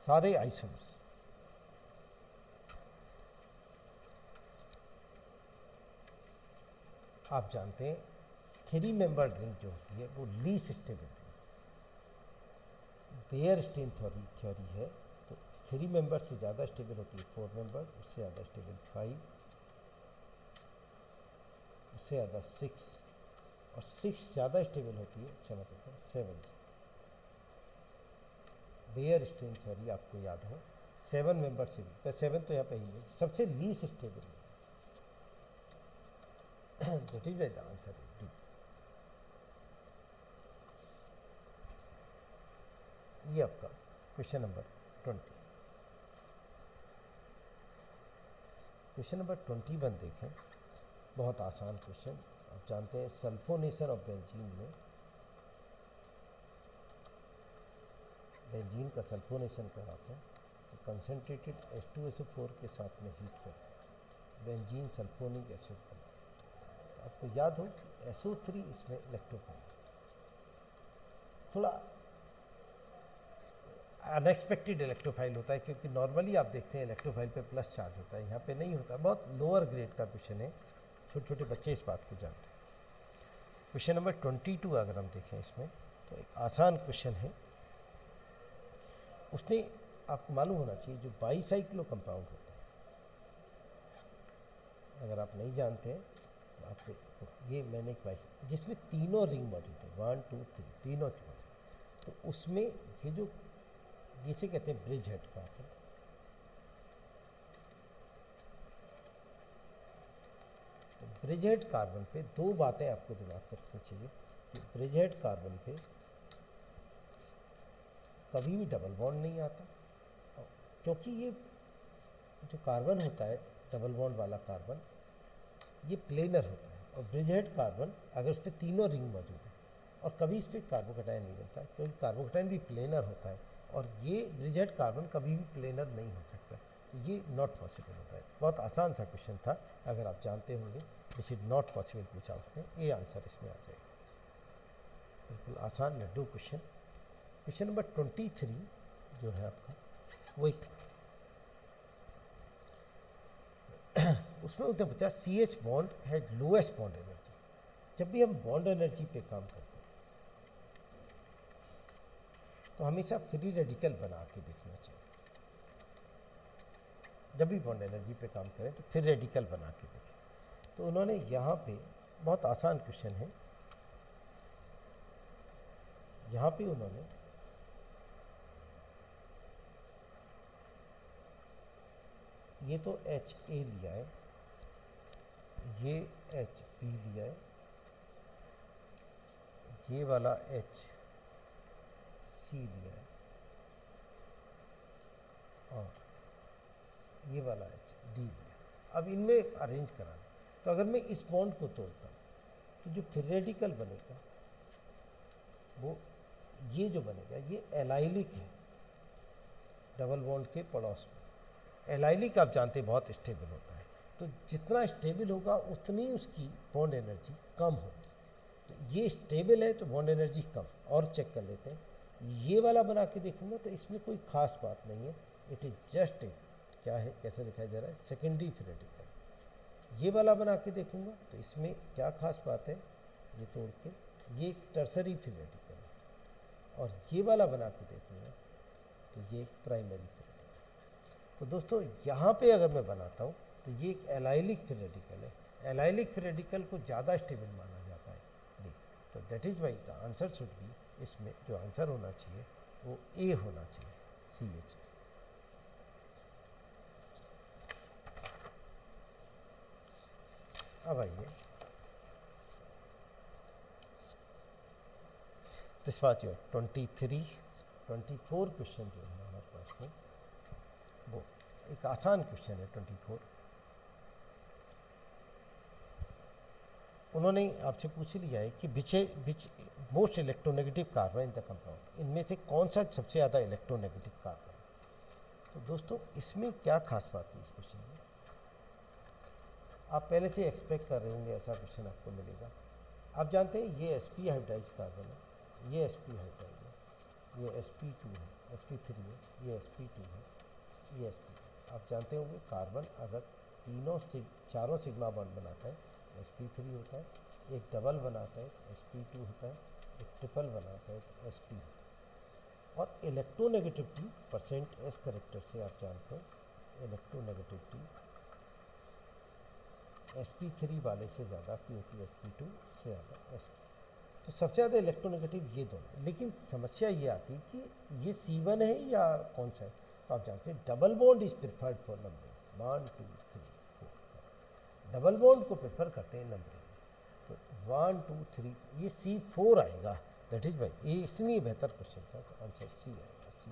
सारे आइसोमर्स। आप जानते हैं 3 मेंबर्ड रिंग जो होती है वो लीस्ट स्टेबल है। बेयरस्टीन थ्योरी है तो 3 मेंबर से ज़्यादा स्टेबल होती है 4 मेंबर, उससे ज़्यादा स्टेबल 5, उससे ज़्यादा 6 और 6 ज़्यादा स्टेबल होती है, अच्छा मतलब 7 से। बेयरस्टीन थ्योरी आपको याद हो 7 मेंबर से भी, 7 तो यहाँ पे ही है, सबसे लीस्ट स्टेबल है। That is the answer is D. ये आपका क्वेश्चन नंबर 20। क्वेश्चन नंबर 21 देखें, बहुत आसान क्वेश्चन। आप जानते हैं सल्फोनेशन ऑफ बेंजीन में, बेंजीन का सल्फोनेशन कराते हैं तो कंसनट्रेटेड H2SO4 के साथ में हीट करते हैं, बेंजीन सल्फोनिक एसिड बनता है। तो आपको याद हो कि SO3 इसमें इलेक्ट्रोफाइल, थोड़ा अनएक्सपेक्टेड इलेक्ट्रोफाइल होता है, क्योंकि नॉर्मली आप देखते हैं इलेक्ट्रोफाइल पे प्लस चार्ज होता है, यहाँ पे नहीं होता। बहुत लोअर ग्रेड का क्वेश्चन है, छोटे छोटे बच्चे इस बात को जानते हैं। क्वेश्चन नंबर 22 अगर हम देखें इसमें तो एक आसान क्वेश्चन है। उसने, आपको मालूम होना चाहिए जो बाईसाइक्लो कंपाउंड होता है, अगर आप नहीं जानते हैं तो आपको, तो ये मैंने एक जिसमें तीनों रिंग मौजूद है, 1 2 3 तीनों मौजूद, तो उसमें ये जो जिसे कहते हैं ब्रिज हेड कार्बन, तो ब्रिज हेड कार्बन पे 2 बातें आपको दिमाग में रखनी चाहिए कि ब्रिज हेड कार्बन पे कभी भी डबल बॉन्ड नहीं आता, क्योंकि ये जो कार्बन होता है डबल बॉन्ड वाला कार्बन, ये प्लेनर होता है, और ब्रिज हेड कार्बन अगर उस पर तीनों रिंग मौजूद है और कभी इस पर कार्बोकैटायन नहीं बनता, क्योंकि कार्बोकैटायन भी प्लेनर होता है और ये ब्रिज हेड कार्बन कभी भी प्लेनर नहीं हो सकता, तो ये नॉट पॉसिबल होता है। बहुत आसान सा क्वेश्चन था, अगर आप जानते होंगे विच इज नॉट पॉसिबल पूछा उसने, ये आंसर इसमें आ जाएगा। बिल्कुल आसान लड्डू क्वेश्चन। क्वेश्चन नंबर 23 जो है आपका, वो एक उसमें उसने पूछा CH बॉन्ड है लोएस्ट बॉन्ड एनर्जी। जब भी हम बॉन्ड एनर्जी पे काम करते हैं तो हमेशा फ्री रेडिकल बना के देखना चाहिए। जब भी बॉन्ड एनर्जी पे काम करें तो फ्री रेडिकल बना के देखें। तो उन्होंने यहाँ पे, बहुत आसान क्वेश्चन है, यहाँ पे उन्होंने ये तो HA लिया है, ये HB लिया है, ये वाला HC लिया है और ये वाला HD लिया। अब इनमें अरेंज कराना, तो अगर मैं इस बॉन्ड को तोड़ता हूँ तो जो फ्री रेडिकल बनेगा वो ये जो बनेगा ये एलाइलिक है डबल बॉन्ड के पड़ोस में। एलाइलिक आप जानते हैं बहुत स्टेबल होता है, तो जितना स्टेबल होगा उतनी उसकी बॉन्ड एनर्जी कम होगी। तो ये स्टेबल है तो बॉन्ड एनर्जी कम। और चेक कर लेते हैं, ये वाला बना के देखूंगा तो इसमें कोई खास बात नहीं है, इट इज जस्ट क्या है, कैसे दिखाई दे रहा है, सेकेंडरी फ्री रेडिकल। ये वाला बना के देखूंगा तो इसमें क्या खास बात है, ये तोड़ के ये एक टर्सरी फ्री रेडिकल है, और ये वाला बना के देखूंगा तो ये एक प्राइमरी फ्री रेडिकल। तो दोस्तों यहाँ पे अगर मैं बनाता हूँ तो ये एक एलाइलिक फ्री रेडिकल है। एलाइलिक फ्री रेडिकल को ज़्यादा स्टेबल माना जाता है। डी, तो that is why the answer should be, इसमें जो आंसर होना चाहिए वो ए होना चाहिए, CH। अब आइए दिस वाज योर 23, 24 क्वेश्चन जो है हमारे पास में, वो एक आसान क्वेश्चन है 24। उन्होंने आपसे पूछ लिया है कि which most electronegative carbon in the compound, इनमें से कौन सा सबसे ज़्यादा इलेक्ट्रोनेगेटिव कार्बन है। तो दोस्तों इसमें क्या खास बात है इस क्वेश्चन में, आप पहले से एक्सपेक्ट कर रहे होंगे ऐसा क्वेश्चन आपको मिलेगा। आप जानते हैं ये sp हाइब्रिडाइज कार्बन है, ये sp हाइब्रिडाइज है, ये sp2 है, sp3 है, ये sp2 है, ये sp2। आप जानते होंगे कार्बन अगर चारों सिग्मा बॉन्ड बनाता है sp3 होता है, एक डबल बनाता है sp2 होता है, एक ट्रिपल बनाता है तो sp। और इलेक्ट्रोनेगेटिविटी परसेंट एस करेक्टर से आप जानते हैं इलेक्ट्रोनेगेटिविटी sp3 वाले से ज़्यादा, क्योंकि sp2 से ज़्यादा sp। तो सबसे ज़्यादा इलेक्ट्रोनेगेटिव ये दोनों। लेकिन समस्या ये आती है कि ये C1 है या कौन सा है। तो आप जानते हैं double bond is preferred for numbering, 1 2 3 4, double bond को प्रेफर करते हैं नंबरिंग। तो 1 2 3 ये C4 आएगा। दैट इज भाई ये इसलिए बेहतर क्वेश्चन था, तो आंसर सी आएगा, सी।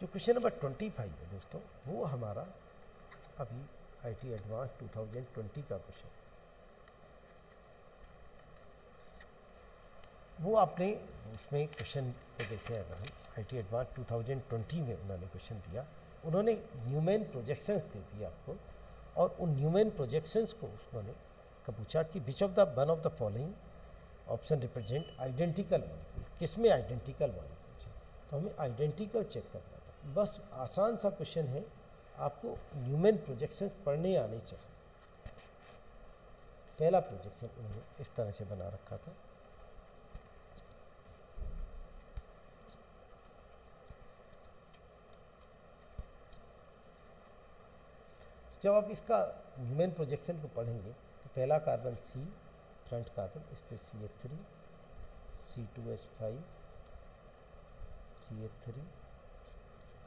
जो क्वेश्चन नंबर 25 है दोस्तों, वो हमारा अभी IT एडवांस 2020 का क्वेश्चन, वो आपने उसमें क्वेश्चन को देखें अगर हम IT एडवांस 2020 में उन्होंने क्वेश्चन दिया, उन्होंने न्यूमैन प्रोजेक्शंस दे दिए आपको, और उन न्यूमैन प्रोजेक्शंस को उन्होंने पूछा कि विच of the one of the following option represent identical molecule, किस में आइडेंटिकल मॉलिक्यूल्स है। तो हमें आइडेंटिकल चेक करना था, बस आसान सा क्वेश्चन है, आपको न्यूमैन प्रोजेक्शंस पढ़ने आने चाहिए। पहला प्रोजेक्शन उन्होंने इस तरह से बना रखा था, जब आप इसका न्यूमैन प्रोजेक्शन को पढ़ेंगे तो पहला कार्बन C, फ्रंट कार्बन, इस पर CH3, C2H5, CH3,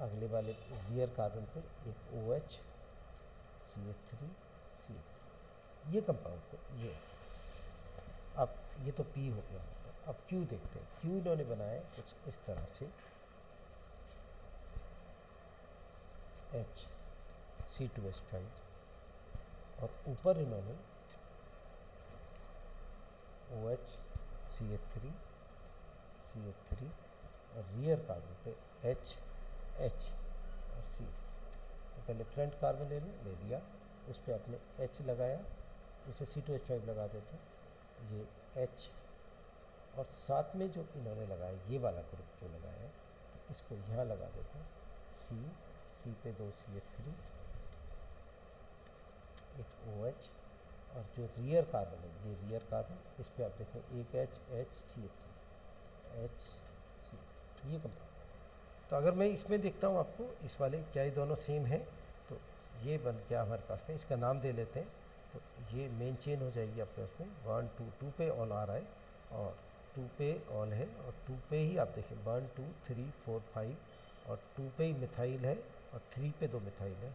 अगले वाले रियर कार्बन पे एक OH, CH3, CH3। ये कंपाउंड को ये, अब ये तो P हो गया। अब Q देखते हैं। Q इन्होंने बनाया कुछ इस तरह से, H, C2H5, और ऊपर इन्होंने OH, CH3, CH3, और रियर कार्बन पे H, H और C। तो पहले फ्रंट कार्बन ले लिया, उस पर आपने H लगाया, इसे C2H5 लगा देते हैं, ये H, और साथ में जो इन्होंने लगाया ये वाला ग्रुप जो लगाया है, तो इसको यहाँ लगा देते हैं, C पे 2 CH3, एक OH, और जो रियर कार्बन है ये रियर कार्बन, इस पे आप देखें एक H, CH3, H, C, ये कंपाउंड। तो अगर मैं इसमें देखता हूँ आपको इस वाले, क्या ये दोनों सेम है, तो ये बन गया हमारे पास में, इसका नाम दे लेते हैं। तो ये मेन चेन हो जाएगी आपके पास में 1 2 2 पे ऑल आ रहा है, और 2 पे ऑल है, और 2 पे ही आप देखें 1 2 3 4 5, और 2 पे ही मिथाइल है, और 3 पे 2 मिथाइल है।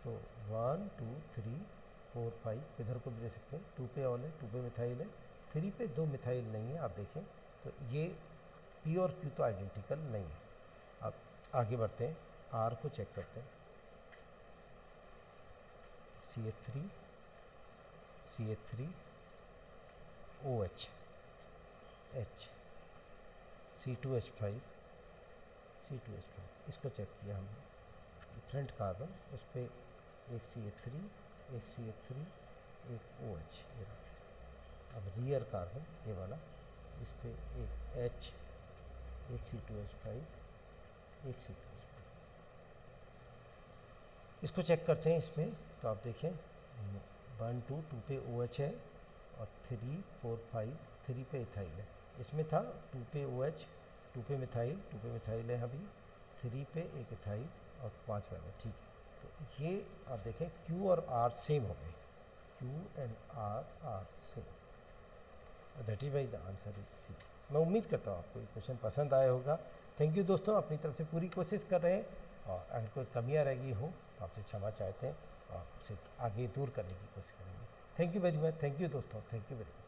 तो 1 2 3 4 5 इधर को भी दे सकते हैं, 2 पे ऑल है, 2 पे मिथाइल है, 3 पे 2 मिथाइल नहीं है। आप देखें तो ये P और Q तो आइडेंटिकल नहीं है। अब आगे बढ़ते हैं, R को चेक करते हैं, CH3, CH3, OH, H, C2H5, C2H5, इसको चेक किया हमने। फ्रंट कार्बन, उस पर एक CH3, एक CH3, एक OH, ये रहा। अब रियर कार्बन ये वाला, इस पर एक H, एक C2H5, एक C2H5। इसको चेक करते हैं इसमें, तो आप देखें 1 2 2 पे OH है, और 3 4 5 3 पे इथाइल है। इसमें था 2 पे OH, 2 पे मिथाइल है अभी, 3 पे एक इथाइल, और 5 वाला, ठीक है। तो ये आप देखें Q और R सेम हो गए, Q and R are same. That is why the answer is C। मैं उम्मीद करता हूँ आपको ये क्वेश्चन पसंद आया होगा। थैंक यू दोस्तों, अपनी तरफ से पूरी कोशिश कर रहे हैं, और अगर कोई कमियाँ रह गई हो तो आपसे क्षमा चाहते हैं, और उसे आगे दूर करने की कोशिश करेंगे। Thank you very much, thank you दोस्तों, थैंक यू वेरी मच।